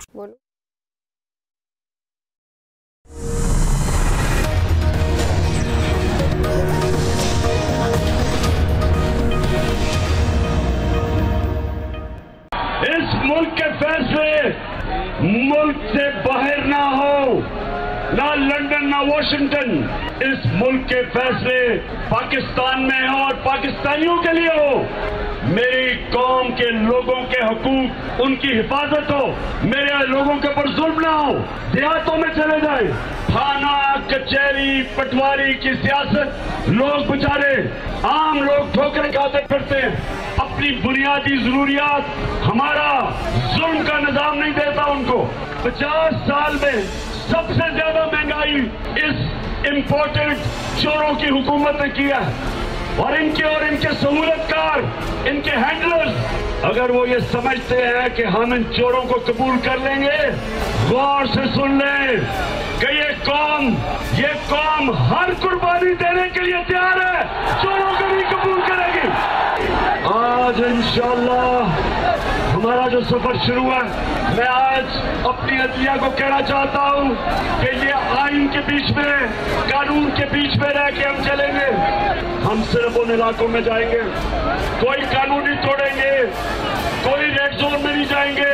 बोलो। इस मुल्क के फैसले मुल्क से बाहर ना हो, ना लंदन ना वॉशिंगटन। इस मुल्क के फैसले पाकिस्तान में हो और पाकिस्तानियों के लिए हो। मेरी कौम के लोगों के हकूक, उनकी हिफाजत हो, मेरे लोगों के ऊपर जुल्म ना हो। देहातों में चले जाए, थाना कचहरी पटवारी की सियासत, लोग बेचारे आम लोग ठोकरें खाते फिरते हैं। अपनी बुनियादी जरूरियात हमारा जुल्म का निजाम नहीं देता उनको। 50 साल में सबसे ज्यादा महंगाई इस इम्पोर्टेड चोरों की हुकूमत ने किया है। और इनके सहूलतकार, इनके हैंडलर्स, अगर वो ये समझते हैं कि हम इन चोरों को कबूल कर लेंगे, गौर से सुन लें कि ये कौम हर कुर्बानी देने के लिए तैयार है, चोरों को भी कबूल करेगी। आज इंशाअल्लाह हमारा जो सफर शुरू है, मैं आज अपनी अदलिया को कहना चाहता हूं कि ये आइन के बीच में, कानून के बीच में रह के हम चलेंगे। हम सिर्फ उन इलाकों में जाएंगे, कोई कानून नहीं तोड़ेंगे, कोई रेड जोन में नहीं जाएंगे।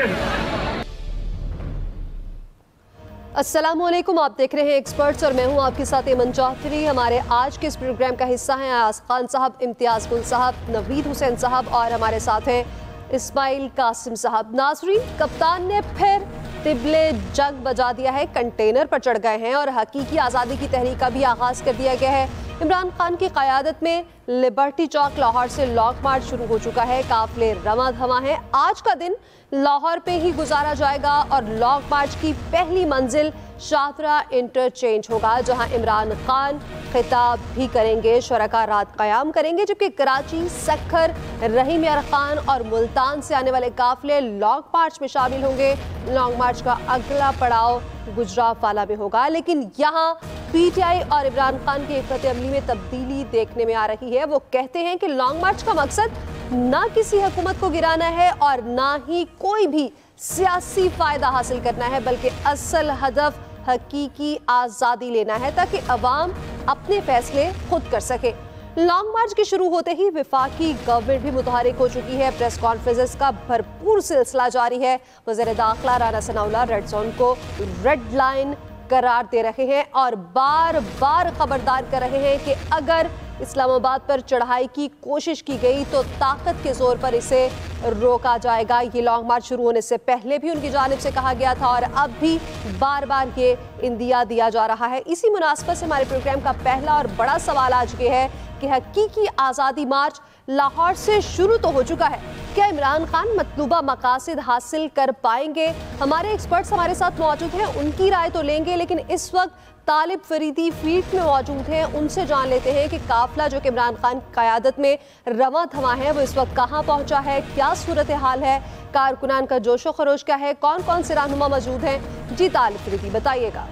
अस्सलामुअलैकुम, आप देख रहे हैं एक्सपर्ट्स और मैं हूं आपके साथ एमन चौधरी। हमारे आज के इस प्रोग्राम का हिस्सा हैं आयाज खान साहब, इम्तियाज गुल साहब, नवीद हुसैन साहब और हमारे साथ हैं इस्माइल कासिम साहब। नाजरीन, कप्तान ने फिर तिबले जंग बजा दिया है, कंटेनर पर चढ़ गए हैं और हकीकी आज़ादी की तहरीक का भी आगाज कर दिया गया है। इमरान खान की क़यादत में लिबर्टी चौक लाहौर से लॉन्ग मार्च शुरू हो चुका है। काफिले रवां धवां हैं। आज का दिन लाहौर पे ही गुजारा जाएगा और लॉन्ग मार्च की पहली मंजिल शाहतरा इंटरचेंज होगा, जहां इमरान खान खिताब भी करेंगे, शरका रात क़याम करेंगे, जबकि कराची, सक्खर, रहीम यार खान और मुल्तान से आने वाले काफिले लॉन्ग मार्च में शामिल होंगे। लॉन्ग मार्च का अगला पड़ाव गुजरावाला में होगा, लेकिन यहाँ पीटीआई और इमरान खान की इफ़्फ़त अमली में तब्दीली देखने में आ रही है। वो कहते हैं कि लॉन्ग मार्च का मकसद ना किसी हुकूमत को गिराना है और ना ही कोई भी सियासी फायदा हासिल करना है, बल्कि असल हदफ हकीकी आज़ादी लेना है ताकि अवाम अपने फैसले खुद कर सके। लॉन्ग मार्च के शुरू होते ही वफाकी गवर्नमेंट भी मुतहरिक हो चुकी है। प्रेस कॉन्फ्रेंस का भरपूर सिलसिला जारी है। वज़ीर दाखिला राना सनाउल्लाह रेड जोन को रेड लाइन करार दे रहे हैं और बार बार खबरदार कर रहे हैं कि अगर इस्लामाबाद पर चढ़ाई की कोशिश की गई तो ताकत के जोर पर इसे रोका जाएगा। ये लॉन्ग मार्च शुरू होने से पहले भी उनकी जानिब से कहा गया था और अब भी बार बार ये इंदिया दिया जा रहा है। इसी मुनासबत से हमारे प्रोग्राम का पहला और बड़ा सवाल आज ये है कि हकीकी आज़ादी मार्च लाहौर से शुरू तो हो चुका है, क्या इमरान खान मतलूबा मकासद हासिल कर पाएंगे? हमारे एक्सपर्ट्स हमारे साथ मौजूद हैं, उनकी राय तो लेंगे, लेकिन इस वक्त तालिब फरीदी फील्ड में मौजूद हैं। उनसे जान लेते हैं कि काफिला जो कि इमरान खान की क़यादत में रवां धवां है, वो इस वक्त कहाँ पहुँचा है, क्या सूरत हाल है, कारकुनान का जोशो खरोश क्या है, कौन कौन से रहनुमा मौजूद हैं। जी तालिब फरीदी, बताइएगा।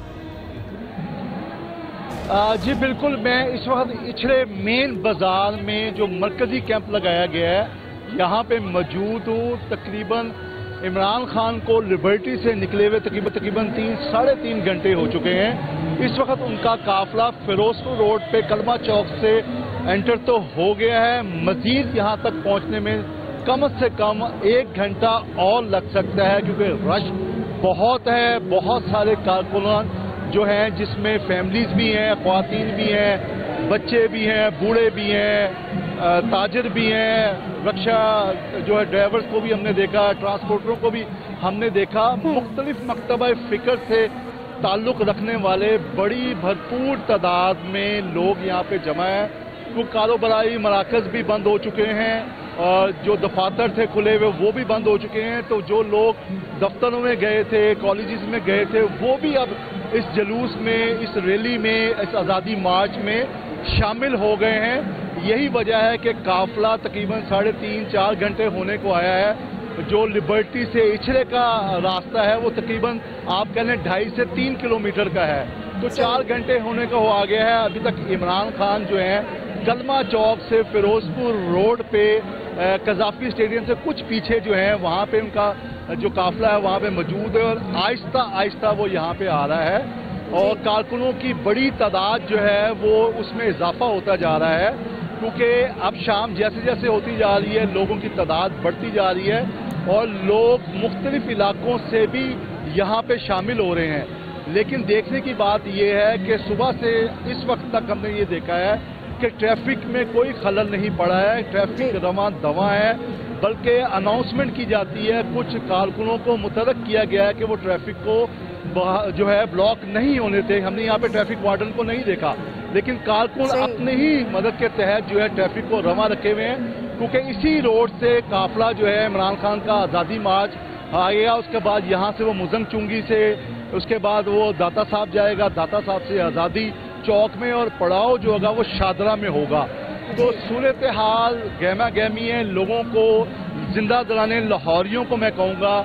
जी बिल्कुल, मैं इस वक्त इछड़े मेन बाजार में जो मरकजी कैंप लगाया गया है यहाँ पे मौजूद हूँ। तकरीबन इमरान खान को लिबर्टी से निकले हुए तकरीबन 3-3.5 घंटे हो चुके हैं। इस वक्त उनका काफिला फिरोजपुर रोड पे कलमा चौक से एंटर तो हो गया है। मजीद यहाँ तक पहुँचने में कम से कम 1 घंटा और लग सकता है, क्योंकि रश बहुत है। बहुत सारे कारकुनान जो हैं, जिसमें फैमिलीज भी हैं, ख्वातीन भी हैं, बच्चे भी हैं, बूढ़े भी हैं, ताजिर भी हैं, रक्षा जो है ड्राइवर्स को भी हमने देखा, ट्रांसपोर्टरों को भी हमने देखा। मुख्तलिफ मकतबा फ़िक्र से ताल्लुक़ रखने वाले बड़ी भरपूर तादाद में लोग यहाँ पे जमा हैं। वो कारोबारी मराकज़ भी बंद हो चुके हैं और जो दफातर थे खुले हुए वो भी बंद हो चुके हैं। तो जो लोग दफ्तरों में गए थे, कॉलेजेस में गए थे, वो भी अब इस जुलूस में, इस रैली में, इस आज़ादी मार्च में शामिल हो गए हैं। यही वजह है कि काफिला तकरीबन 3.5-4 घंटे होने को आया है। जो लिबर्टी से इछरे का रास्ता है वो तकरीबन आप कह लें 2.5 से 3 किलोमीटर का है, तो 4 घंटे होने का आ गया है। अभी तक इमरान खान जो है कलमा चौक से फिरोजपुर रोड पे कज़ाफी स्टेडियम से कुछ पीछे जो है वहाँ पे उनका जो काफिला है वहाँ पे मौजूद है और आहिस्ता आहिस्ता वो यहाँ पे आ रहा है और कारकुनों की बड़ी तादाद जो है वो उसमें इजाफा होता जा रहा है, क्योंकि अब शाम जैसे जैसे होती जा रही है लोगों की तादाद बढ़ती जा रही है और लोग मुख्तलिफ इलाकों से भी यहाँ पे शामिल हो रहे हैं। लेकिन देखने की बात यह है कि सुबह से इस वक्त तक हमने ये देखा है कि ट्रैफिक में कोई खलल नहीं पड़ा है, ट्रैफिक रवां दवा है, बल्कि अनाउंसमेंट की जाती है, कुछ कारकुनों को मुतलक किया गया है कि वो ट्रैफिक को जो है ब्लॉक नहीं होने थे। हमने यहाँ पे ट्रैफिक वार्डन को नहीं देखा, लेकिन कारकुन अपने ही मदद के तहत जो है ट्रैफिक को रवां रखे हुए हैं, क्योंकि इसी रोड से काफिला जो है इमरान खान का आज़ादी मार्च आएगा, उसके बाद यहाँ से वो मुजम चुंगी से, उसके बाद वो दाता साहब जाएगा, दाता साहब से आज़ादी चौक में, और पड़ाव जो होगा वो शादरा में होगा। तो सूरत हाल गहमा गहमी है, लोगों को जिंदा दिलाने, लाहौरियों को मैं कहूँगा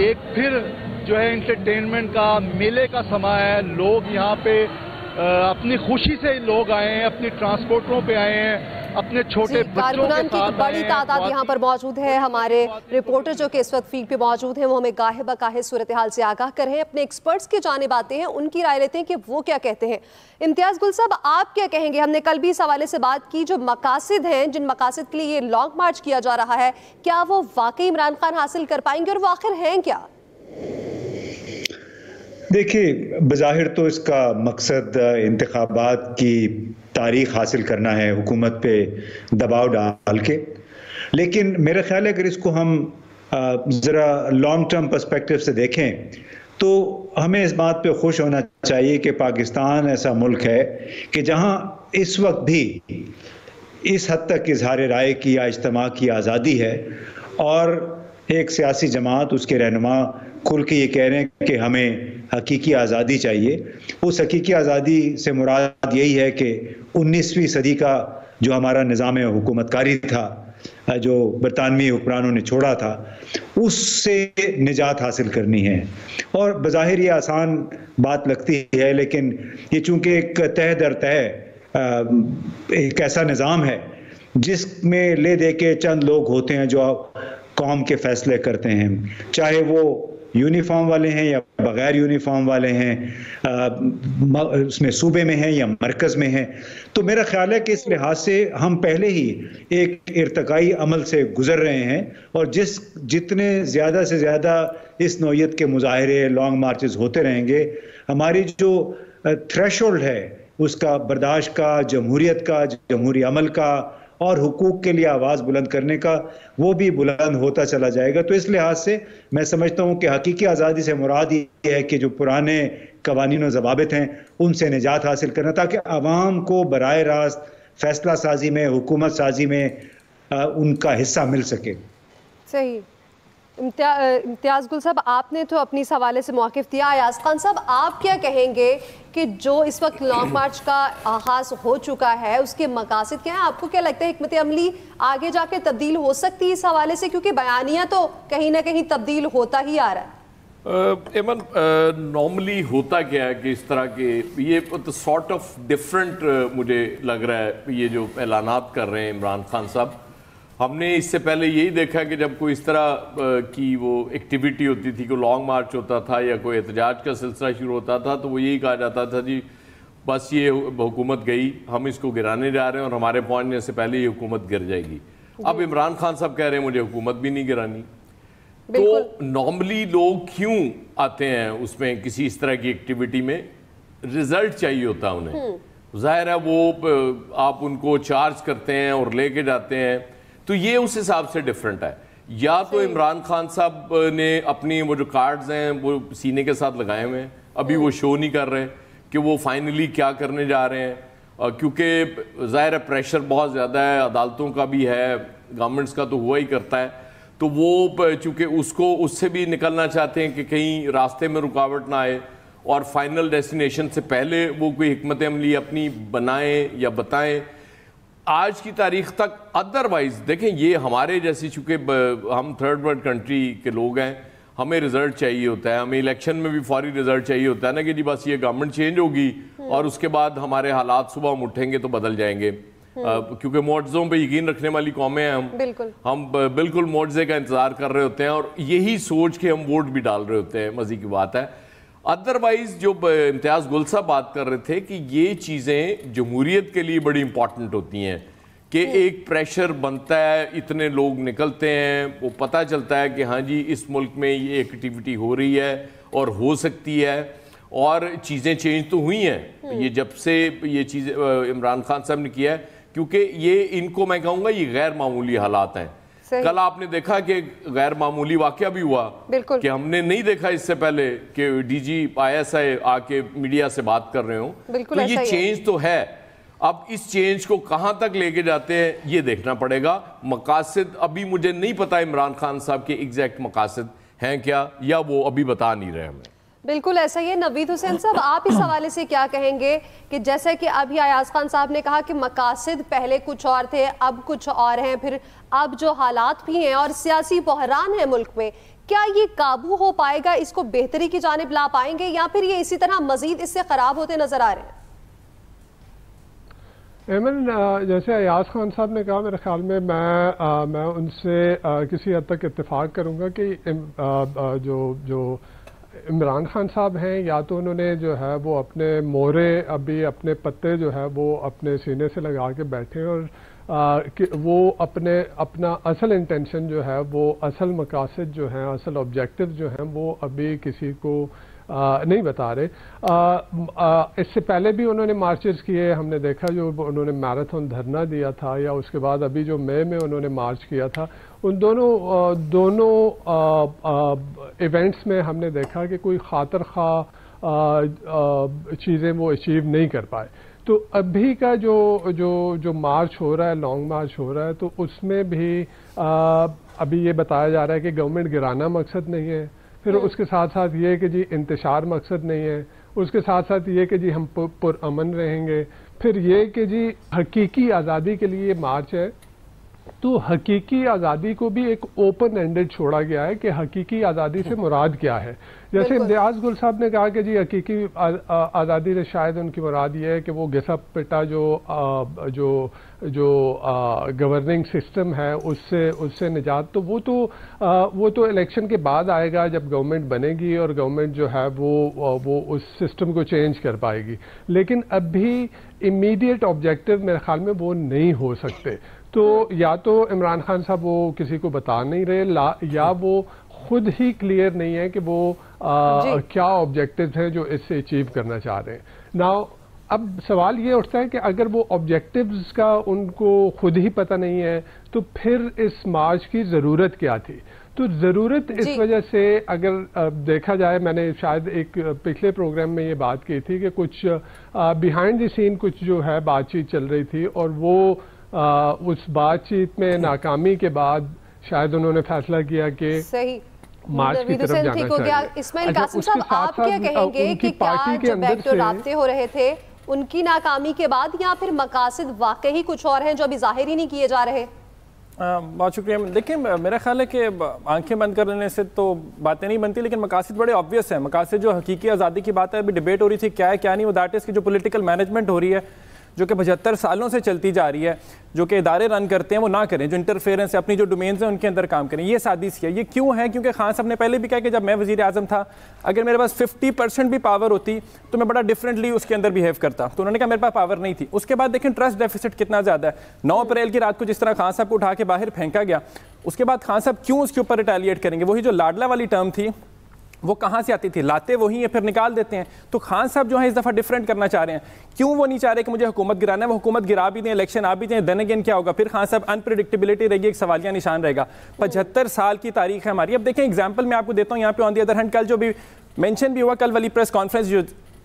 एक फिर जो है इंटरटेनमेंट का, मेले का समय है। लोग यहाँ पे अपनी खुशी से लोग आए हैं, अपनी ट्रांसपोर्टरों पे आए हैं, अपने छोटे बच्चों के साथ की बड़ी तादाद यहाँ पर मौजूद है। हमारे रिपोर्टर जो कि इस वक्त फील्ड पे मौजूद हैं वो हमें गाहे बकाहे सूरत हाल से आगाह कर रहे हैं। अपने एक्सपर्ट्स की जानिब आते हैं, उनकी राय लेते हैं कि वो क्या कहते हैं। इम्तियाज गुल साहब, आप क्या कहेंगे? हमने कल भी इस हवाले से बात की, जो मकासद हैं, जिन मकासद के लिए ये लॉन्ग मार्च किया जा रहा है, क्या वो वाकई इमरान खान हासिल कर पाएंगे और वो आखिर हैं क्या? देखिए, बज़ाहिर तो इसका मकसद इंतखाबात की तारीख हासिल करना है, हुकूमत पे दबाव डाल के। लेकिन मेरा ख्याल है अगर इसको हम ज़रा लॉन्ग टर्म पर्सपेक्टिव से देखें तो हमें इस बात पे खुश होना चाहिए कि पाकिस्तान ऐसा मुल्क है कि जहां इस वक्त भी इस हद तक इजहार राय की या इज्तिमा की आज़ादी है और एक सियासी जमात, उसके रहनुमा खुल के ये कह रहे हैं कि हमें हकीकी आज़ादी चाहिए। उस हकीकी आज़ादी से मुराद यही है कि 19वीं सदी का जो हमारा निज़ाम हुकूमतकारी था, जो बरतानवी हुक्मरानों ने छोड़ा था, उससे निजात हासिल करनी है। और बज़ाहिर ये आसान बात लगती है, लेकिन ये चूँकि एक तह दर तह एक ऐसा निज़ाम है जिसमें ले दे के चंद लोग होते हैं जो कौम के फैसले करते हैं, चाहे वो यूनिफॉर्म वाले हैं या बगैर यूनिफॉर्म वाले हैं, उसमें सूबे में हैं या मरकज़ में हैं। तो मेरा ख्याल है कि इस लिहाज से हम पहले ही एक इर्तकाई अमल से गुजर रहे हैं और जितने ज़्यादा से ज़्यादा इस नौइयत के मुजाहरे, लॉन्ग मार्चेस होते रहेंगे, हमारी जो थ्रेशोल्ड है उसका बर्दाश्त का, जमहूरियत का, जमहूरी अमल का और हुकूक के लिए आवाज़ बुलंद करने का, वो भी बुलंद होता चला जाएगा। तो इस लिहाज से मैं समझता हूँ कि हकीकी आज़ादी से मुराद ये है कि जो पुराने कवानीन और ज़वाबित हैं उनसे निजात हासिल करना, ताकि आवाम को बराह रास्त फैसला साजी में, हुकूमत साजी में उनका हिस्सा मिल सके। सही। इम्तियाज़ गुल साहब, आपने तो अपनी इस हवाले से मौक़िफ़ दिया। अयाज़ खान साहब, आप क्या कहेंगे कि जो इस वक्त लॉन्ग मार्च का आगाज़ हो चुका है उसके मकासद क्या हैं? आपको क्या लगता है हिकमत अमली आगे जाके तब्दील हो सकती है इस हवाले से, क्योंकि बयानिया तो कहीं ना कहीं तब्दील होता ही आ रहा है? एमन, नॉर्मली होता क्या है कि इस तरह के ये तो सॉर्ट ऑफ डिफरेंट मुझे लग रहा है ये जो ऐलानात कर रहे हैं इमरान खान साहब। हमने इससे पहले यही देखा कि जब कोई इस तरह की वो एक्टिविटी होती थी, कोई लॉन्ग मार्च होता था या कोई एहतजाज का सिलसिला शुरू होता था, तो वो यही कहा जाता था जी बस ये हुकूमत गई, हम इसको गिराने जा रहे हैं और हमारे पहुंचने से पहले ये हुकूमत गिर जाएगी। अब इमरान खान साहब कह रहे हैं मुझे हुकूमत भी नहीं गिरानी। तो नॉर्मली लोग क्यों आते हैं उसमें, किसी इस तरह की एक्टिविटी में? रिजल्ट चाहिए होता है उन्हें। जाहिर है वो आप उनको चार्ज करते हैं और लेके जाते हैं, तो ये उस हिसाब से डिफरेंट है। या तो इमरान खान साहब ने अपनी वो जो कार्ड्स हैं वो सीने के साथ लगाए हुए हैं, अभी वो शो नहीं कर रहे कि वो फाइनली क्या करने जा रहे हैं, क्योंकि ज़ाहिर है प्रेशर बहुत ज़्यादा है, अदालतों का भी है, गवर्नमेंट्स का तो हुआ ही करता है। तो वो चूँकि उससे भी निकलना चाहते हैं कि कहीं रास्ते में रुकावट ना आए और फाइनल डेस्टिनेशन से पहले वो कोई हिकमत अमली अपनी बनाएं या बताएं आज की तारीख तक। अदरवाइज देखें, ये हमारे जैसी, चूँकि हम थर्ड वर्ल्ड कंट्री के लोग हैं, हमें रिजल्ट चाहिए होता है, हमें इलेक्शन में भी फौरी रिजल्ट चाहिए होता है ना कि जी बस ये गवर्नमेंट चेंज होगी और उसके बाद हमारे हालात सुबह हम उठेंगे तो बदल जाएंगे। क्योंकि मुआवज़ों पे यकीन रखने वाली कौमें हैं हम बिल्कुल मुआवज़े का इंतज़ार कर रहे होते हैं और यही सोच के हम वोट भी डाल रहे होते हैं, मज़े की बात है। अदरवाइज जो इम्तियाज़ गुल साहब बात कर रहे थे कि ये चीज़ें जमहूरियत के लिए बड़ी इंपॉर्टेंट होती हैं कि एक प्रेशर बनता है, इतने लोग निकलते हैं, वो पता चलता है कि हाँ जी इस मुल्क में ये एक्टिविटी हो रही है और हो सकती है और चीज़ें चेंज तो हुई हैं ये जब से ये चीज़ इमरान खान साहब ने किया है, क्योंकि ये इनको मैं कहूँगा ये गैर मामूली हालात हैं। कल आपने देखा कि गैर मामूली वाकया भी हुआ कि हमने नहीं देखा इससे पहले कि डीजी ISI आके मीडिया से बात कर रहे हो, तो ये चेंज तो है। अब इस चेंज को कहां तक लेके जाते हैं ये देखना पड़ेगा। मकासद अभी मुझे नहीं पता इमरान खान साहब के एग्जैक्ट मकासद हैं क्या, या वो अभी बता नहीं रहे हमें। बिल्कुल ऐसा ही है। नवीद हुसैन साहब, आप इस हवाले से क्या कहेंगे कि जैसे कि अभी अयाज खान साहब ने कहा कि मकासद पहले कुछ और थे, अब कुछ और हैं, फिर अब जो हालात भी हैं और सियासी बहरान है मुल्क में, क्या ये काबू हो पाएगा, इसको बेहतरी की जानिब ला पाएंगे या फिर ये इसी तरह मजीद इससे खराब होते नजर आ रहे हैं? एमन, जैसे अयाज खान साहब ने कहा, मेरे ख्याल में मैं उनसे किसी हद तक इत्तेफाक करूंगा कि जो इमरान खान साहब हैं, या तो उन्होंने जो है वो अपने मोहरे अभी अपने पत्ते जो है वो अपने सीने से लगा के बैठे और कि वो अपना असल इंटेंशन जो है वो असल मकासद जो हैं, असल ऑब्जेक्टिव जो हैं वो अभी किसी को नहीं बता रहे। इससे पहले भी उन्होंने मार्चेस किए, हमने देखा जो उन्होंने मैराथन धरना दिया था, या उसके बाद अभी जो मई में उन्होंने मार्च किया था, उन दोनों इवेंट्स में हमने देखा कि कोई खातर खा चीज़ें वो अचीव नहीं कर पाए। तो अभी का जो मार्च हो रहा है, लॉन्ग मार्च हो रहा है, तो उसमें भी अभी ये बताया जा रहा है कि गवर्नमेंट गिराना मकसद नहीं है, फिर उसके साथ साथ ये कि जी इंतशार मकसद नहीं है, उसके साथ साथ ये कि जी हम पुरअमन रहेंगे, फिर ये कि जी हकीकी आज़ादी के लिए मार्च है। तो हकीकी आज़ादी को भी एक ओपन एंडेड छोड़ा गया है कि हकीकी आज़ादी से मुराद क्या है। जैसे इम्तियाज़ गुल साहब ने कहा कि जी हकीकी आज़ादी से शायद उनकी मुराद ये है कि वो घिसा पिटा जो गवर्निंग सिस्टम है उससे निजात, तो वो तो इलेक्शन के बाद आएगा जब गवर्नमेंट बनेगी और गवर्नमेंट जो है वो उस सिस्टम को चेंज कर पाएगी। लेकिन अभी इमीडिएट ऑब्जेक्टिव मेरे ख्याल में वो नहीं हो सकते। तो या तो इमरान खान साहब वो किसी को बता नहीं रहे, या वो खुद ही क्लियर नहीं है कि वो क्या ऑब्जेक्टिव्स हैं जो इससे अचीव करना चाह रहे हैं। नाउ अब सवाल ये उठता है कि अगर वो ऑब्जेक्टिव्स का उनको खुद ही पता नहीं है तो फिर इस मार्च की ज़रूरत क्या थी। तो ज़रूरत इस वजह से अगर देखा जाए, मैंने शायद एक पिछले प्रोग्राम में ये बात की थी कि कुछ बिहाइंड द सीन कुछ जो है बातचीत चल रही थी, और वो उस बातचीत में नाकामी के बाद शायद उन्होंने फैसला किया कि सही मार्च की तरफ जाना चाहिए। इस्माइल कासिम साहब, आप क्या कहेंगे कि क्या जो बैकडोर राब्ते हो रहे थे उनकी नाकामी के बाद, या फिर मकासद वाकई कुछ और हैं जो अभी जाहिर ही नहीं किए जा रहे? बहुत शुक्रिया। देखिए, मेरा ख्याल है कि आंखें बंद करने से तो बातें नहीं बनती, लेकिन मकासद बड़े ऑब्वियस हैं। मकासद जो हकीकी आज़ादी की बात है, अभी डिबेट हो रही थी क्या है क्या नहीं, वो दैट इज़ की जो पॉलिटिकल मैनेजमेंट हो रही है जो कि 75 सालों से चलती जा रही है, जो कि इदारे रन करते हैं वो ना करें, जो इंटरफेरेंस है अपनी जो डोमेन्स हैं उनके अंदर काम करें। ये साजिश है। ये क्यों है? क्योंकि खान साहब ने पहले भी कहा कि जब मैं वज़ीर आज़म था, अगर मेरे पास 50% भी पावर होती तो मैं बड़ा डिफरेंटली उसके अंदर बिहेव करता। तो उन्होंने कहा मेरे पास पावर नहीं थी। उसके बाद देखें ट्रस्ट डेफिसिट कितना ज़्यादा है। 9 अप्रैल की रात को जिस तरह खान साहब को उठा के बाहर फेंका गया, उसके बाद खान साहब क्यों उसके ऊपर रिटेलिएट करेंगे? वही जो लाडला वाली टर्म थी वो कहाँ से आती थी? लाते वही है, फिर निकाल देते हैं। तो खान साहब जो है इस दफ़ा डिफरेंट करना चाह रहे हैं। क्यों वो नहीं चाह रहे कि मुझे हुकूमत गिराना है? वो हुकूमत गिरा भी दें, इलेक्शन आ भी दें, देन अगेन क्या होगा? फिर खान साहब अनप्रेडिक्टेबिलिटी रहेगी, एक सवालिया निशान रहेगा। 75 साल की तारीख है हमारी। अब देखें एग्जाम्पल मैं आपको देता हूँ यहाँ पे। ऑन दी अदर हैंड, कल जो भी मेंशन भी हुआ, कल वाली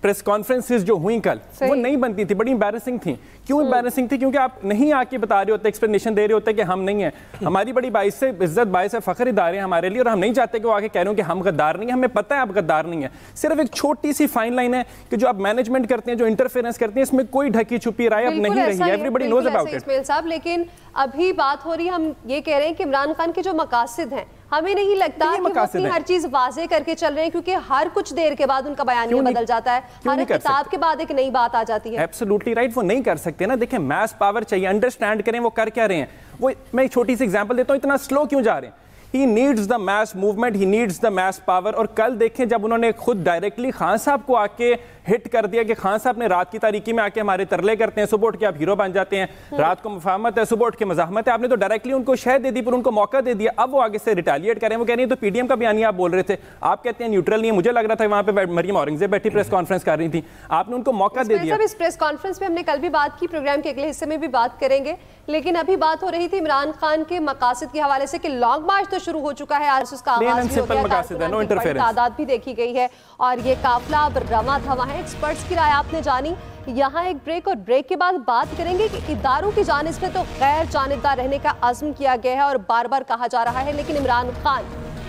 प्रेस कॉन्फ्रेंसेस जो हुई कल, वो नहीं बनती थी, बड़ी एम्बैरेसिंग थी। क्यों एम्बैरेसिंग थी? क्योंकि आप नहीं आके बता रहे होते, एक्सप्लेनेशन दे रहे होते कि हम नहीं हैं। हमारी बड़ी बाइस से इज्जत, बाइस से फख्र इदारे हैं हमारे लिए, और हम नहीं चाहते कि वो आके कह रहे हो कि हम गद्दार नहीं है। हमें पता है आप गद्दार नहीं है। सिर्फ एक छोटी सी फाइन लाइन है कि जो आप मैनेजमेंट करते हैं, जो इंटरफेरेंस करते हैं, इसमें कोई ढकी छुपी राय अब नहीं रही है। Everybody knows about it. Ismail साहब, लेकिन अभी बात हो रही है, हम ये कह रहे हैं कि इमरान खान के जो मकासद हैं हमें नहीं लगता कि वो अपनी हर चीज वाजे करके चल रहे हैं, क्योंकि हर कुछ देर के बाद उनका बयानिया बदल जाता है, हर किताब के बाद एक नई बात आ जाती है। एब्सोल्युटली राइट, वो नहीं कर सकते ना। देखिए मैस पावर चाहिए, अंडरस्टैंड करें वो कर क्या रहे हैं। वो मैं एक छोटी सी एग्जांपल देता हूं, इतना स्लो क्यों जा रहे हैं। He needs the mass movement, he needs the mass power। और कल देखें जब उन्होंने खुद डायरेक्टली खान साहब को आके हिट कर दिया कि खान साहब ने रात की तारीकी में आके हमारे तरले करते हैं, सुबह उठ के आप हीरो बन जाते हैं, रात को मुफाहमत है, सुबह उठ के मज़ाहमत है। आपने तो डायरेक्टली उनको शह दे दी, पर उनको मौका दे दिया। अब वो आगे से रिटेलिएट करें। वो कह रही है तो पीडीएम का बयानिया आप बोल रहे थे, आप कहते हैं न्यूट्रल नहीं है। मुझे लग रहा था वहां पे मरियम औरंगजेब बैठी प्रेस कॉन्फ्रेंस कर रही थी, आपने उनको मौका दे दिया। इस प्रेस कॉन्फ्रेंस में हमने कल भी बात की, प्रोग्राम के अगले हिस्से में भी बात करेंगे, लेकिन अभी बात हो रही थी इमरान खान के मकासद के हवाले से कि लॉन्ग मार्च तो शुरू हो चुका है, उसका आगाज भी हो गया, तादाद भी देखी गई है और ये काफिला अब रवा धवा है। एक्सपर्ट्स की राय आपने जानी। यहाँ एक ब्रेक, और ब्रेक के बाद बात करेंगे कि इदारों की जानिब से तो गैर जानिबदार रहने का अज़्म किया गया है और बार बार कहा जा रहा है, लेकिन इमरान खान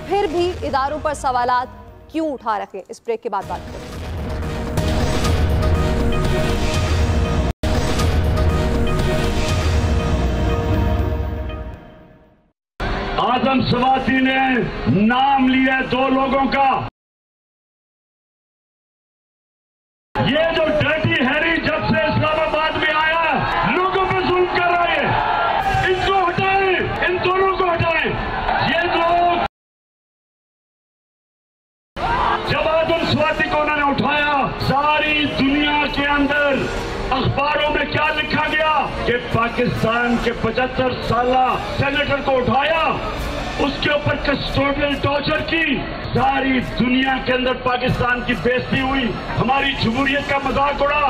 फिर भी इदारों पर सवालात क्यों उठा रखे। इस ब्रेक के बाद बात करेंगे। आजम सवाती ने नाम लिया दो लोगों का, ये जो डर्टी हैरी जब से इस्लामाबाद में आया लोगों पर जुल्म कर रहा है, इनको हटाएं, इन दोनों को हटाएं। ये लोग जब आजम सवाती को उन्होंने उठाया, सारी दुनिया के अंदर अखबारों में क्या लिखा गया कि पाकिस्तान के 75 साला सेनेटर को उठाया, उसके ऊपर कस्टोडियल टॉर्चर की, सारी दुनिया के अंदर पाकिस्तान की बेइज्जती हुई, हमारी जमहूरियत का मजाक उड़ा,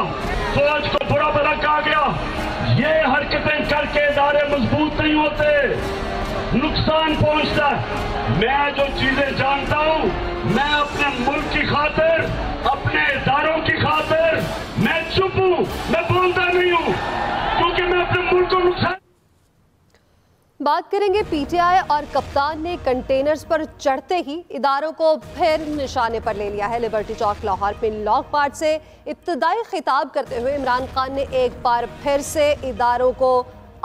फौज को बुरा भला कहा गया। ये हरकतें करके इदारे मजबूत नहीं होते, नुकसान पहुंचता है। मैं जो चीजें जानता हूं, मैं अपने मुल्क की खातिर, अपने इदारों की खातिर मैं चुप हूं, मैं बोलता नहीं हूं, क्योंकि मैं अपने मुल्क को नुकसान। बात करेंगे पीटीआई और कप्तान ने कंटेनर्स पर चढ़ते ही इदारों को फिर निशाने पर ले लिया है। लिबर्टी चौक लाहौर में लॉन्ग मार्च से इब्तदाई खिताब करते हुए इमरान खान ने एक बार फिर से इदारों को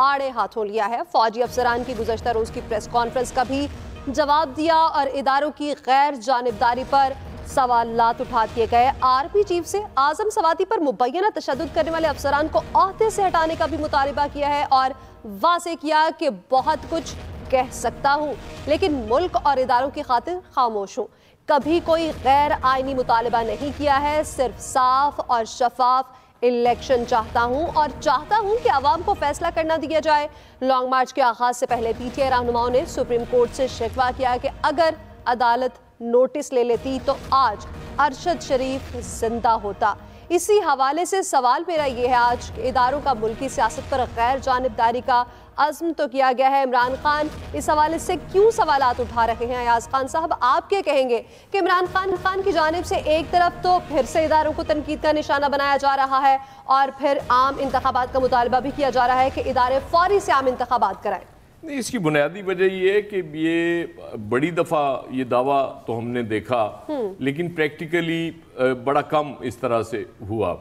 आड़े हाथों लिया है। फौजी अफसरान की गुज़श्ता रोज़ की प्रेस कॉन्फ्रेंस का भी जवाब दिया और इदारों की गैर जानिबदारी पर सवालात उठा दिए गए। आर्मी चीफ से आजम सवाती पर मुबैना तशद्दुद करने वाले अफसरान को ओहदे से हटाने का भी मुतालबा किया है और वाज़े किया कि बहुत कुछ कह सकता हूँ, लेकिन मुल्क और इदारों की खातिर खामोश हूँ। कभी कोई गैर आईनी मुतालबा नहीं किया है, सिर्फ साफ और शफाफ इलेक्शन चाहता हूँ और चाहता हूँ कि आवाम को फैसला करना दिया जाए। लॉन्ग मार्च के आगाज से पहले पीटीआई रहनुमाओं ने सुप्रीम कोर्ट से शिकवा किया कि अगर अदालत नोटिस ले लेती तो आज अरशद शरीफ जिंदा होता। इसी हवाले से सवाल मेरा ये है, आज इदारों का मुल्की सियासत पर गैर जानिबदारी का अज़्म तो किया गया है, इमरान खान इस हवाले से क्यों सवालात उठा रहे हैं? अयाज खान साहब, आप क्या कहेंगे कि इमरान खान की जानिब से एक तरफ तो फिर से इदारों को तनकीद का निशाना बनाया जा रहा है और फिर आम इंतखाबात का मुतालबा भी किया जा रहा है कि इदारे फौरी से आम इंतखाबात कराएं। नहीं, इसकी बुनियादी वजह ये है कि ये बड़ी दफ़ा ये दावा तो हमने देखा, लेकिन प्रैक्टिकली बड़ा कम इस तरह से हुआ।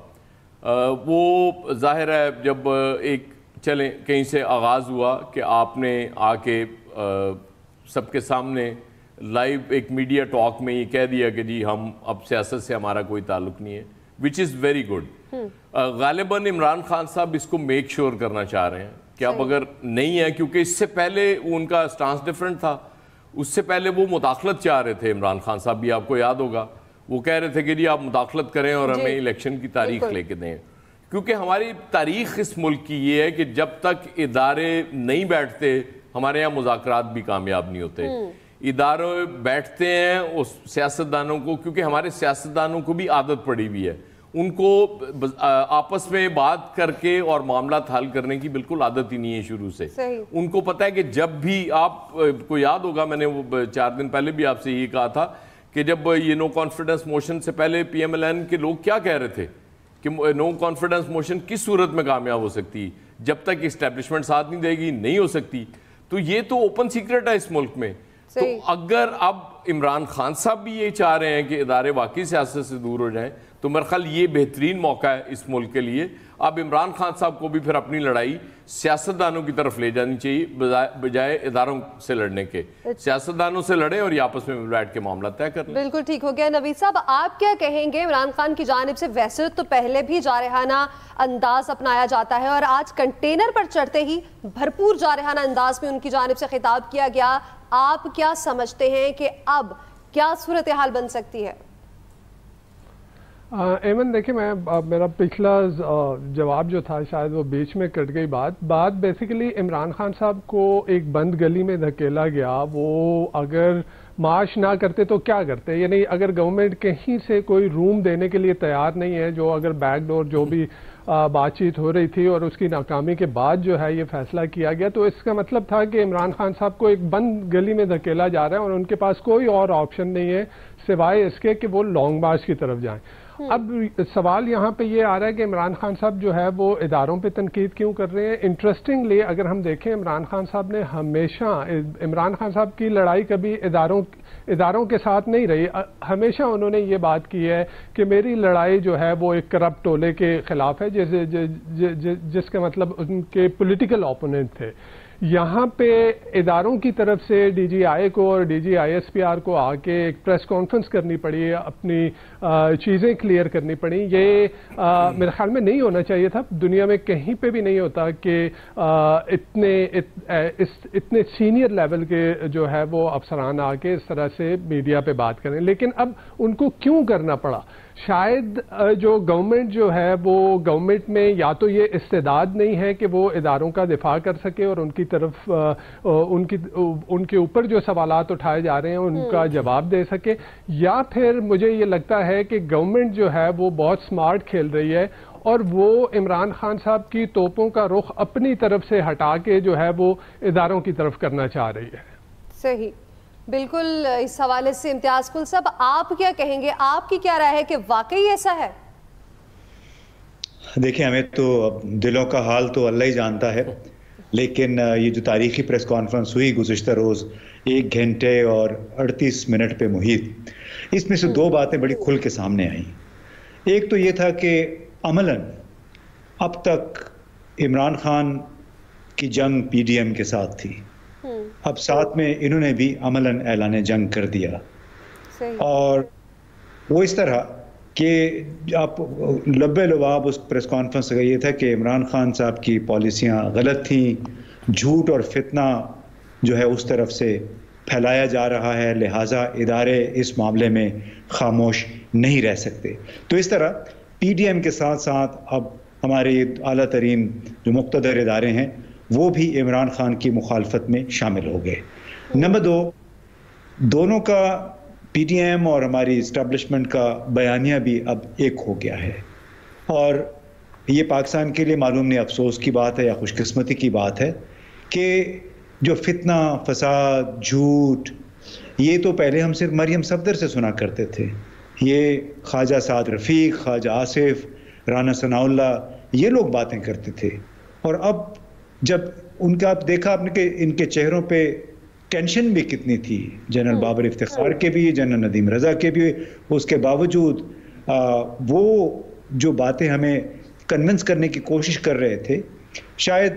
वो जाहिर है जब एक चलें कहीं से आगाज़ हुआ कि आपने आके सबके सामने लाइव एक मीडिया टॉक में ये कह दिया कि जी हम अब सियासत से हमारा कोई ताल्लुक नहीं है, विच इज़ वेरी गुड। गालिबन इमरान खान साहब इसको मेक श्योर करना चाह रहे हैं कि अब अगर नहीं है, क्योंकि इससे पहले उनका स्टांस डिफरेंट था, उससे पहले वो मुदाखलत चाह रहे थे। इमरान खान साहब भी आपको याद होगा, वो कह रहे थे कि जी आप मुदाखलत करें और हमें इलेक्शन की तारीख लेके दें, क्योंकि हमारी तारीख इस मुल्क की ये है कि जब तक इदारे नहीं बैठते हमारे यहाँ मुज़ाकरात भी कामयाब नहीं होते। इदारे बैठते हैं उस सियासतदानों को, क्योंकि हमारे सियासतदानों को भी आदत पड़ी हुई है, उनको आपस में बात करके और मामला हल करने की बिल्कुल आदत ही नहीं है शुरू से। उनको पता है कि जब भी आपको याद होगा, मैंने वो 4 दिन पहले भी आपसे ये कहा था कि जब ये नो कॉन्फिडेंस मोशन से पहले PMLN के लोग क्या कह रहे थे कि नो कॉन्फिडेंस मोशन किस सूरत में कामयाब हो सकती, जब तक इस्टेब्लिशमेंट साथ नहीं देगी नहीं हो सकती। तो ये तो ओपन सीक्रेट है इस मुल्क में। तो अगर अब इमरान खान साहब भी ये चाह रहे हैं कि इदारे वाकई सियासत से दूर हो जाएं, तो मेरे ख्याल ये बेहतरीन मौका है इस मुल्क के लिए। अब इमरान खान साहब को भी फिर अपनी लड़ाई सियासतदानों की तरफ ले जानी चाहिए बजाय इदारों से लड़ने के। सियासतदानों से लड़े और ये आपस में बैठ के मामला तय कर लें। बिल्कुल ठीक हो गया। नवीद साहब, आप क्या कहेंगे? इमरान खान की जानिब से वैसे तो पहले भी जारहाना अंदाज अपनाया जाता है और आज कंटेनर पर चढ़ते ही भरपूर जारहाना अंदाज में उनकी जानिब से खिताब किया गया। आप क्या समझते हैं कि अब क्या सूरत हाल बन सकती है? एमन देखिए, मेरा पिछला जवाब जो था शायद वो बीच में कट गई बात बेसिकली इमरान खान साहब को एक बंद गली में धकेला गया। वो अगर मार्च ना करते तो क्या करते, यानी अगर गवर्नमेंट कहीं से कोई रूम देने के लिए तैयार नहीं है, जो अगर बैकडोर जो भी बातचीत हो रही थी और उसकी नाकामी के बाद जो है ये फैसला किया गया, तो इसका मतलब था कि इमरान खान साहब को एक बंद गली में धकेला जा रहा है और उनके पास कोई और ऑप्शन नहीं है सिवाय इसके कि वो लॉन्ग मार्च की तरफ जाएं। अब सवाल यहाँ पे ये आ रहा है कि इमरान खान साहब जो है वो इदारों पे तनकीद क्यों कर रहे हैं। इंटरेस्टिंगली अगर हम देखें, इमरान खान साहब ने हमेशा, इमरान खान साहब की लड़ाई कभी इदारों के साथ नहीं रही। हमेशा उन्होंने ये बात की है कि मेरी लड़ाई जो है वो एक करप्ट टोले के खिलाफ है, जिसका मतलब उनके पॉलिटिकल ओपोनेंट थे। यहाँ पे इदारों की तरफ से DGI को और DGISPR को आके एक प्रेस कॉन्फ्रेंस करनी पड़ी, अपनी चीज़ें क्लियर करनी पड़ी। ये मेरे ख्याल में नहीं होना चाहिए था, दुनिया में कहीं पे भी नहीं होता कि इतने सीनियर लेवल के जो है वो अफसरान आके इस तरह से मीडिया पे बात करें। लेकिन अब उनको क्यों करना पड़ा? शायद जो गवर्नमेंट जो है वो गवर्नमेंट में या तो ये इस्तेदाद नहीं है कि वो इदारों का दिफा कर सके और उनकी तरफ उनके ऊपर जो सवालात उठाए जा रहे हैं उनका जवाब दे सके, या फिर मुझे ये लगता है कि गवर्नमेंट जो है वो बहुत स्मार्ट खेल रही है और वो इमरान खान साहब की तोपों का रुख अपनी तरफ से हटा के जो है वो इदारों की तरफ करना चाह रही है। सही, बिल्कुल। इस हवाले से इम्तियाज कुल साहब, आप क्या कहेंगे? आपकी क्या राय है कि वाकई ऐसा है? देखिए, हमें तो दिलों का हाल तो अल्लाह ही जानता है, लेकिन ये जो तारीखी प्रेस कॉन्फ्रेंस हुई गुज़िश्ता रोज़ 1 घंटे और 38 मिनट पे मुहित, इसमें से 2 बातें बड़ी खुल के सामने आई। एक तो ये था कि अमलन अब तक इमरान खान की जंग PDM के साथ थी, अब साथ में इन्होंने भी अमलन ऐलान जंग कर दिया। और वो इस तरह कि आप लब्बे लुबाब उस प्रेस कॉन्फ्रेंस का ये था कि इमरान खान साहब की पॉलिसियां गलत थी, झूठ और फितना जो है उस तरफ से फैलाया जा रहा है, लिहाजा इदारे इस मामले में खामोश नहीं रह सकते। तो इस तरह PDM के साथ साथ अब हमारे आला तरीन जो मुक़्तदर इदारे हैं वो भी इमरान खान की मुखालफत में शामिल हो गए। नंबर 2, दोनों का PDM और हमारी इस्टेब्लिशमेंट का बयानिया भी अब एक हो गया है और ये पाकिस्तान के लिए मालूम नहीं अफसोस की बात है या खुशकिस्मती की बात है कि जो फितना, फसाद, झूठ, ये तो पहले हम सिर्फ मरियम सफदर से सुना करते थे। ये ख्वाजा साद रफ़ीक, ख्वाजा आसिफ, राना सनाउल्ला, ये लोग बातें करते थे। और अब जब उनका आप देखा आपने कि इनके चेहरों पे टेंशन भी कितनी थी, जनरल बाबर इफ्तिखार के भी, जनरल नदीम रजा के भी, उसके बावजूद वो जो बातें हमें कन्विंस करने की कोशिश कर रहे थे, शायद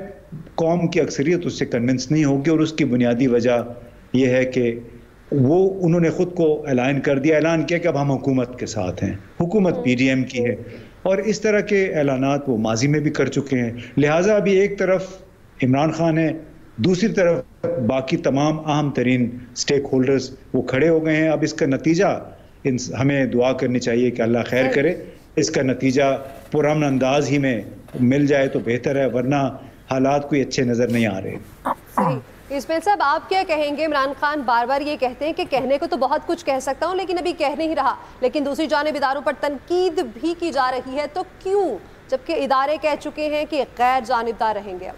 कौम की अक्सरियत उससे कन्विंस नहीं होगी। और उसकी बुनियादी वजह यह है कि वो उन्होंने खुद को ऐलान कर दिया, ऐलान किया कि अब हम हुकूमत के साथ हैं, हुकूमत PDM की है। और इस तरह के ऐलानात वो माजी में भी कर चुके हैं। लिहाजा अभी एक तरफ इमरान खान है, दूसरी तरफ बाकी तमाम अहम तरीन स्टेक होल्डर्स वो खड़े हो गए हैं। अब इसका नतीजा हमें दुआ करनी चाहिए कि अल्लाह खैर करे, इसका नतीजा पुरअमन अंदाज ही में मिल जाए तो बेहतर है, वरना हालात कोई अच्छे नज़र नहीं आ रहे। सही। इस्माइल साहब, आप क्या कहेंगे? इमरान खान बार बार ये कहते हैं कि कहने को तो बहुत कुछ कह सकता हूँ लेकिन अभी कह नहीं रहा, लेकिन दूसरी जानिब इदारों पर तनकीद भी की जा रही है, तो क्यों, जबकि इदारे कह चुके हैं कि गैर जानिबदार रहेंगे? अब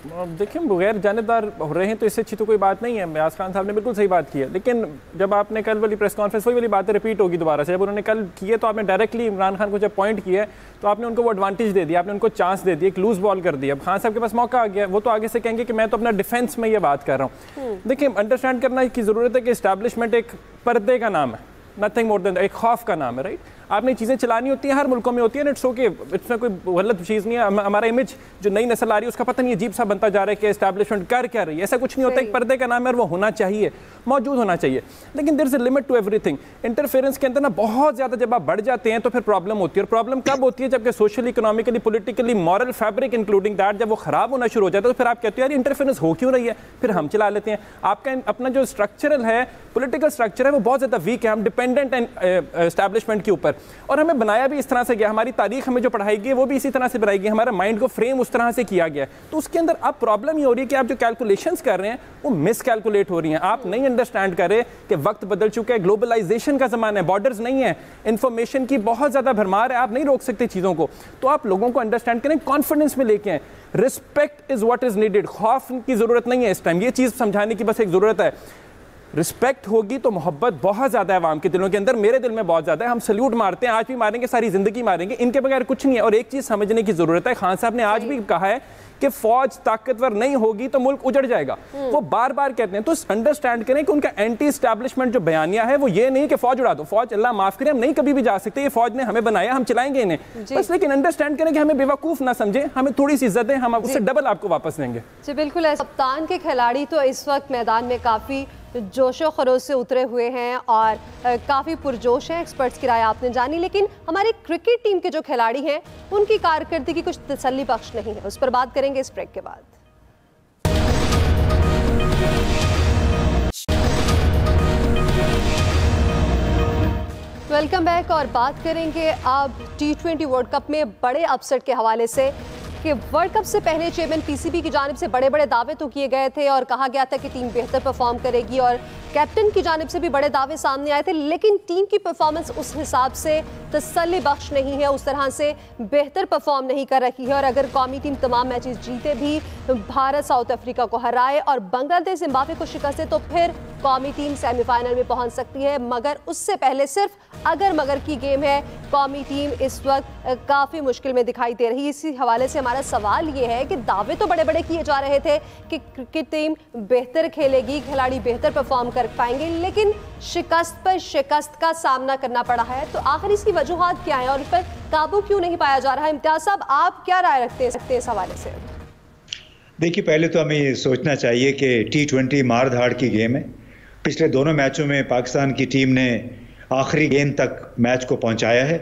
देखिए बगैर जानेदार हो रहे हैं तो इससे अच्छी तो कोई बात नहीं है। अयाज खान साहब ने बिल्कुल सही बात की है, लेकिन जब आपने कल वाली प्रेस कॉन्फ्रेंस वही वाली बातें रिपीट होगी दोबारा से, जब उन्होंने कल किए तो आपने डायरेक्टली इमरान खान को जब पॉइंट किया तो आपने उनको वो एडवांटेज दे दिया, आपने उनको चांस दे दिया, एक लूज बॉल कर दिया। अब खान साहब के पास मौका आ गया, वो तो आगे से कहेंगे कि मैं तो अपना डिफेंस में ये बात कर रहा हूँ। देखिए अंडरस्टैंड करना की ज़रूरत है कि इस्टेब्लिशमेंट एक पर्दे का नाम है, नथिंग मोर देन, एक खौफ का नाम है, राइट। आपने चीज़ें चलानी होती हैं, हर मुल्कों में होती है, इट्स ओके, इसमें कोई गलत चीज़ नहीं है। हमारा इमेज जो नई नस्ल आ रही है उसका पता नहीं अजीब सा बनता जा रहा है कि एस्टैब्लिशमेंट कर क्या रही है, ऐसा कुछ नहीं होता। एक पर्दे का नाम है और वो होना चाहिए, मौजूद होना चाहिए, लेकिन there is a limit to everything. Interference के अंदर ना बहुत ज़्यादा जब आप बढ़ जाते हैं तो फिर प्रॉब्लम होती है, और प्रॉब्लम कब होती है जबकि social, economically, politically, moral fabric including that जब वो खराब होना शुरू हो जाता है तो फिर आप कहते हो यार इंटरफेरेंस हो क्यों रही है, फिर हम चला लेते हैं। आपका अपना जो स्ट्रक्चरल है, पॉलिटिकल स्ट्रक्चर है, वो बहुत ज़्यादा वीक है, हम डिपेंडेंट हैं एस्टैब्लिशमेंट के ऊपर, और हमें बनाया भी इस तरह से गया, हमारी तारीख हमें जो पढ़ाई गई है वो भी इसी तरह से बनाई गई, हमारा माइंड को फ्रेम उस तरह से किया गया है। तो उसके अंदर अब प्रॉब्लम ये हो रही है कि आप जो कैलकुलेशंस कर रहे हैं वो मिस कैलकुलेट हो रही हैं। आप नहीं अंडरस्टैंड कर रहे कि वक्त बदल चुका है, ग्लोबलाइजेशन का ज़माना है, बॉर्डर्स नहीं है, इंफॉर्मेशन की बहुत ज़्यादा भरमार है, आप नहीं रोक सकते चीज़ों को। तो आप लोगों को अंडरस्टैंड करें, कॉन्फिडेंस में लेके आएं, respect is what is needed, खौफ की ज़रूरत नहीं है इस टाइम, ये चीज़ समझाने की बस एक ज़रूरत है। रिस्पेक्ट होगी तो मोहब्बत बहुत ज़्यादा है अवाम के दिलों के अंदर, मेरे दिल में बहुत ज़्यादा है, हम सल्यूट मारते हैं, आज भी मारेंगे, सारी ज़िंदगी मारेंगे, इनके बगैर कुछ नहीं है। और एक चीज़ समझने की ज़रूरत है, खान साहब ने आज भी कहा है कि फौज ताकतवर नहीं होगी तो मुल्क उजड़ जाएगा, वो बार बार कहते हैं। तो अंडरस्टैंड करें कि उनका एंटी एस्टैब्लिशमेंट जो बयानिया है वो ये नहीं कि फौज उड़ा दो, फौज अल्लाह माफ करे हम नहीं कभी भी जा सकते, ये फौज ने हमें बनाया, हम चलाएंगे इन्हें बस, लेकिन अंडरस्टैंड करें कि हमें बेवकूफ़ ना समझे, हमें थोड़ी सी इज्जत दें, हम उससे डबल आपको वापस देंगे। जी बिल्कुल है। कप्तान के खिलाड़ी तो इस वक्त मैदान में काफ़ी जोशो खरोश से उतरे हुए हैं और काफ़ी पुरजोश हैं, एक्सपर्ट्स की राय आपने जानी, लेकिन हमारी क्रिकेट टीम के जो खिलाड़ी हैं उनकी कारकर्दगी कुछ तसल्ली बख्श नहीं है, उस पर बात करेंगे इस ब्रेक के बाद। वेलकम बैक और बात करेंगे अब T20 वर्ल्ड कप में बड़े अपसेट के हवाले से कि वर्ल्ड कप से पहले चेयरमैन पीसीबी की जानिब से बड़े बड़े दावे तो किए गए थे और कहा गया था कि टीम बेहतर परफॉर्म करेगी, और कैप्टन की जानिब से भी बड़े दावे सामने आए थे, लेकिन टीम की परफॉर्मेंस उस हिसाब से तसल्ली बख्श नहीं है, उस तरह से बेहतर परफॉर्म नहीं कर रही है। और अगर कौमी टीम तमाम मैचेस जीते भी, भारत साउथ अफ्रीका को हराए और बांग्लादेश जिम्बाब्वे को शिकस्त दे, तो फिर कौमी टीम सेमीफाइनल में पहुंच सकती है। मगर उससे पहले सिर्फ अगर मगर की गेम है, कौमी टीम इस वक्त काफ़ी मुश्किल में दिखाई दे रही है। इसी हवाले से हमारा सवाल ये है कि दावे तो बड़े बड़े किए जा रहे थे कि क्रिकेट टीम बेहतर खेलेगी, खिलाड़ी बेहतर परफॉर्म कर पाएंगे, लेकिन शिकस्त पर शिकस्त का सामना करना पड़ा है। तो आखिर इसकी वजूहात क्या है और इस पर काबू क्यों नहीं पाया जा रहा है? इम्तियाज साहब, आप क्या राय रखते हैं इस हवाले से? देखिए, पहले तो हमें ये सोचना चाहिए कि T20 मार धाड़ की गेम है। पिछले दोनों मैचों में पाकिस्तान की टीम ने आखिरी गेंद तक मैच को पहुंचाया है,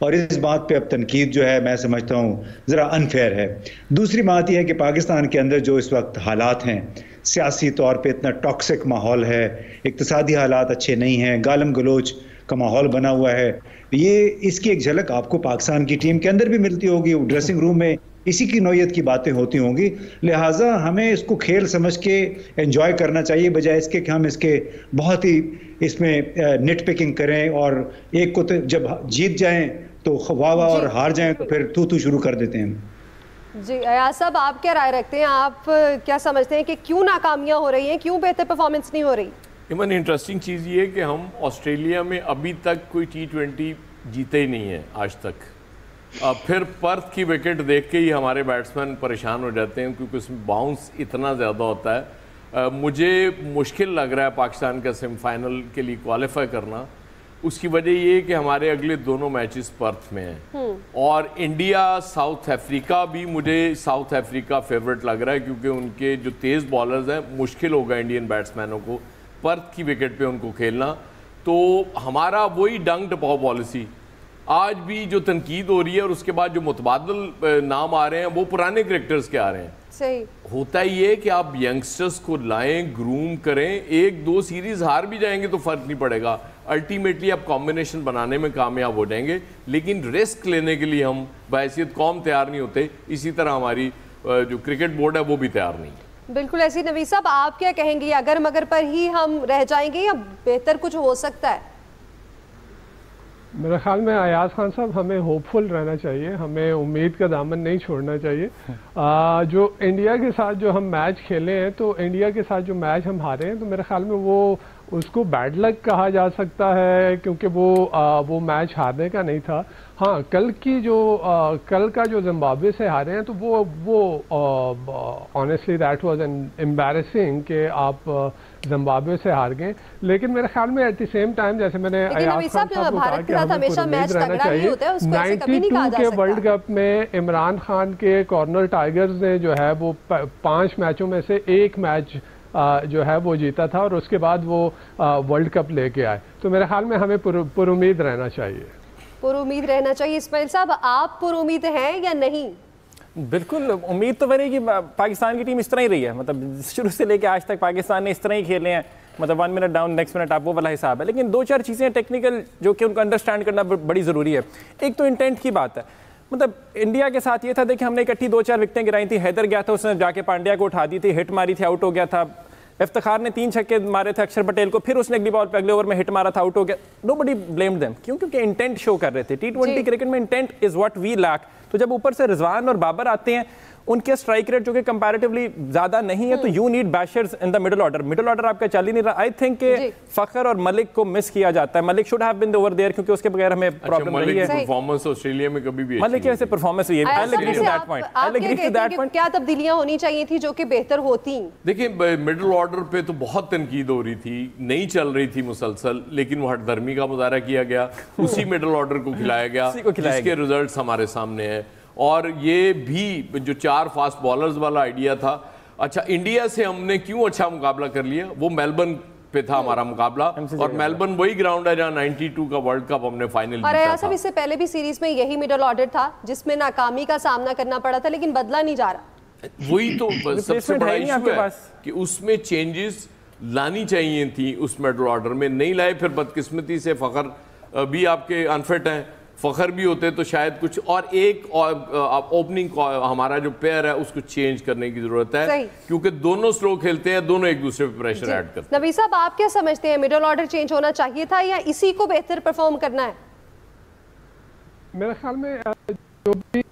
और इस बात पे अब तनकीद जो है मैं समझता हूँ ज़रा अनफेयर है। दूसरी बात यह है कि पाकिस्तान के अंदर जो इस वक्त हालात हैं, सियासी तौर पे इतना टॉक्सिक माहौल है, इक्तिसादी हालात अच्छे नहीं हैं, गालम गलोच का माहौल बना हुआ है, ये इसकी एक झलक आपको पाकिस्तान की टीम के अंदर भी मिलती होगी, ड्रेसिंग रूम में इसी की नौयत की बातें होती होंगी। लिहाजा हमें इसको खेल समझ के एंजॉय करना चाहिए, बजाय इसके कि हम इसके बहुत ही इसमें निट पिकिंग करें और एक को तो जब जीत जाएं तो वाह वाह और हार जाएं तो फिर तू शुरू कर देते हैं। जी अयाज साहब, आप क्या राय रखते हैं? आप क्या समझते हैं कि क्यों नाकामियां हो रही हैं, क्यों बेहतर परफॉर्मेंस नहीं हो रही? इमन, इंटरेस्टिंग चीज़ ये है कि हम ऑस्ट्रेलिया में अभी तक कोई T20 जीते ही नहीं है आज तक। फिर पर्थ की विकेट देख के ही हमारे बैट्समैन परेशान हो जाते हैं क्योंकि उसमें बाउंस इतना ज़्यादा होता है। मुझे मुश्किल लग रहा है पाकिस्तान का सेमीफाइनल के लिए क्वालिफाई करना। उसकी वजह ये है कि हमारे अगले दोनों मैचेस पर्थ में हैं, और इंडिया साउथ अफ्रीका भी मुझे साउथ अफ्रीका फेवरेट लग रहा है क्योंकि उनके जो तेज़ बॉलर्स हैं, मुश्किल होगा इंडियन बैट्समैनों को पर्थ की विकेट पे उनको खेलना। तो हमारा वही डंग टपाओ पॉलिसी आज भी जो तनकीद हो रही है, और उसके बाद जो मुतबादल नाम आ रहे हैं वो पुराने क्रिकेटर्स के आ रहे हैं। सही होता ही है कि आप यंगस्टर्स को लाएं, ग्रूम करें, एक दो सीरीज हार भी जाएंगे तो फर्क नहीं पड़ेगा, अल्टीमेटली आप कॉम्बिनेशन बनाने में कामयाब हो जाएंगे। लेकिन रिस्क लेने के लिए हम बहैसियत कौम तैयार नहीं होते, इसी तरह हमारी जो क्रिकेट बोर्ड है वो भी तैयार नहीं है। बिल्कुल ऐसी। नवीद साहब, आप क्या कहेंगे? अगर मगर पर ही हम रह जाएंगे या बेहतर कुछ हो सकता है? मेरे ख्याल में अयाज खान साहब हमें होपफुल रहना चाहिए, हमें उम्मीद का दामन नहीं छोड़ना चाहिए। जो इंडिया के साथ जो हम मैच खेले हैं, तो इंडिया के साथ जो मैच हम हारे हैं, तो मेरे ख्याल में वो उसको बैड लक कहा जा सकता है, क्योंकि वो मैच हारने का नहीं था। हाँ, कल का जो जिम्बाब्वे से हारे हैं, तो वो honestly that was an embarrassing कि आप जिम्बाब्वे से हार गए। लेकिन मेरे ख्याल में एट द सेम टाइम, जैसे मैंने अयाज खान साहब को कहा कि हमें उम्मीद रहना चाहिए। 92 के वर्ल्ड कप में इमरान खान के कॉर्नर टाइगर्स ने जो है वो 5 मैचों में से 1 मैच जो है वो जीता था, और उसके बाद वो वर्ल्ड कप लेके आए। तो मेरे ख्याल में हमें पुरुमीद रहना चाहिए। पुरुमीद रहना चाहिए। इस्माइल साहब, आप पुरुमीद हैं या नहीं? बिल्कुल, उम्मीद तो बनी कि पाकिस्तान की टीम इस तरह ही रही है, मतलब शुरू से लेकर आज तक पाकिस्तान ने इस तरह ही खेले हैं, मतलब 1 मिनट डाउन नेक्स्ट मिनट आप, वो वाला हिसाब है। लेकिन 2-4 चीज़ें टेक्निकल जो कि उनको अंडरस्टैंड करना बड़ी ज़रूरी है। एक तो इंटेंट की बात है, मतलब इंडिया के साथ ये था, देखिए हमने इकट्ठी 2-4 विकेटें गिराई थी। हैदर गया था, उसने जाके पांड्या को उठा दी थी, हिट मारी थी, आउट हो गया था। इफ्तिखार ने 3 छक्के मारे थे अक्षर पटेल को, फिर उसने अगली बॉल पे अगले ओवर में हिट मारा था, आउट हो गया। नोबडी ब्लेम्ड देम, क्यों? क्योंकि इंटेंट शो कर रहे थे। T20 क्रिकेट में intent is what we lack. तो जब ऊपर से रिजवान और बाबर आते हैं, उनके स्ट्राइक रेट जो कि कंपैरेटिवली ज्यादा नहीं है, तो you need bashers in the middle order. Middle order आपका चल ही नहीं रहा। आई थिंक फखर और मलिक को मिस किया जाता है। Malik should have been over there, क्योंकि उसके बगैर हमें प्रॉब्लम रही है। परफॉर्मेंस ऑस्ट्रेलिया में कभी भी मलिक की ऐसे परफॉर्मेंस रही है। I agree to that point, I agree to that point. क्या तब्दीलियां होनी चाहिए थी जो कि बेहतर होती? देखिए, मिडिल ऑर्डर पे तो बहुत तनकीद हो रही थी, नहीं चल रही थी मुसलसल, लेकिन वो हठधर्मी का मुजाहरा किया गया, उसी मिडिल ऑर्डर को खिलाया गया, जिसके रिजल्ट्स हमारे सामने हैं। और ये भी जो 4 फास्ट बॉलर्स वाला आइडिया था, अच्छा इंडिया से हमने क्यों अच्छा मुकाबला कर लिया? वो मेलबर्न पे था हमारा मुकाबला, और मेलबर्न वही ग्राउंड है जहां 92 का वर्ल्ड कप हमने फाइनल जीता था। इससे पहले भी सीरीज में यही मिडिल ऑर्डर था जिसमें नाकामी का सामना करना पड़ा था, लेकिन बदला नहीं जा रहा। वही तो सबसे बड़ा इशू है कि उसमें चेंजेस लानी चाहिए थी उस मिडिल ऑर्डर में, नहीं लाए। फिर बदकिस्मती से फखर भी आपके अनफिट हैं, फखर भी होते तो शायद कुछ और एक ओपनिंग हमारा जो पेयर है उसको चेंज करने की जरूरत है, क्योंकि दोनों स्लो खेलते हैं, दोनों एक दूसरे पे प्रेशर ऐड करते हैं। नबी साहब, आप क्या समझते हैं, मिडिल ऑर्डर चेंज होना चाहिए था या इसी को बेहतर परफॉर्म करना है? मेरे ख्याल में जो भी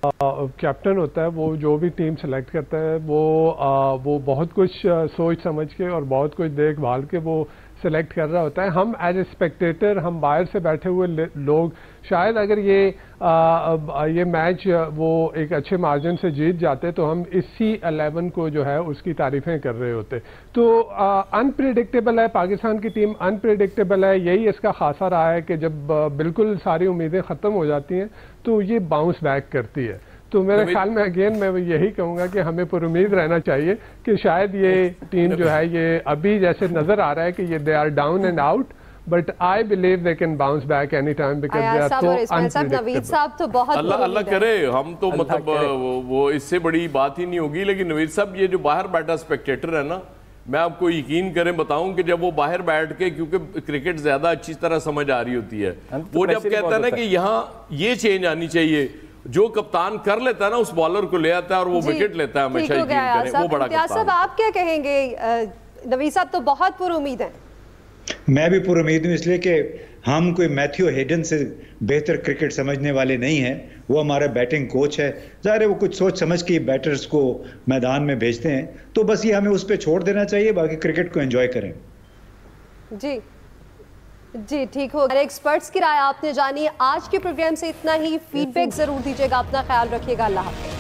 कैप्टन होता है, वो जो भी टीम सेलेक्ट करता है, वो बहुत कुछ सोच समझ के और बहुत कुछ देखभाल के वो सेलेक्ट कर रहा होता है। हम एज ए स्पेक्टेटर, हम बाहर से बैठे हुए लोग, शायद अगर ये मैच वो एक अच्छे मार्जिन से जीत जाते तो हम इसी 11 को जो है उसकी तारीफें कर रहे होते। तो अनप्रिडिक्टेबल है, पाकिस्तान की टीम अनप्रिडिक्टेबल है। यही इसका खासा रहा है कि जब बिल्कुल सारी उम्मीदें ख़त्म हो जाती हैं तो ये बाउंस बैक करती है। तो मेरे ख्याल में अगेन मैं यही कहूँगा कि हमें पुरुमीद रहना चाहिए कि शायद ये टीम जो है, ये अभी जैसे नजर आ रहा है कि ये they are down and out, but I believe they can bounce back any time because they are so unpredictable. Naveed साहब तो बहुत अल्लाह करे, हम तो मतलब वो इससे बड़ी बात ही नहीं होगी। लेकिन नवीद साहब, ये जो बाहर बैठा स्पेक्टेटर है ना, मैं आपको यकीन करें बताऊं कि जब वो बाहर बैठ के, क्योंकि क्रिकेट ज्यादा अच्छी तरह समझ आ रही होती है, वो जब कहता है ना कि यहाँ ये चेंज आनी चाहिए, जो कप्तान कर लेता है ना उस बॉलर को ले आता है और वो विकेट लेता है हमेशा, यकीन करें वो बड़ा कप्तान। साहब, आप क्या कहेंगे? नवीद साहब तो बहुत पुरुमीद हैं। मैं भी पुरुमीद हूँ, इसलिए कि हम कोई मैथ्यू हेडन से बेहतर क्रिकेट समझने वाले नहीं हैं। वो हमारा बैटिंग कोच है, ज़ाहिर है वो कुछ सोच समझ के बैटर्स को मैदान में भेजते हैं, तो बस ये हमें उस पर छोड़ देना चाहिए, बाकी क्रिकेट को एंजॉय करें। जी जी, ठीक हो। एक्सपर्ट्स की राय आपने जानी। आज के प्रोग्राम से इतना ही। फीडबैक जरूर दीजिएगा। अपना ख्याल रखिएगा। अल्लाह हाफ़िज़।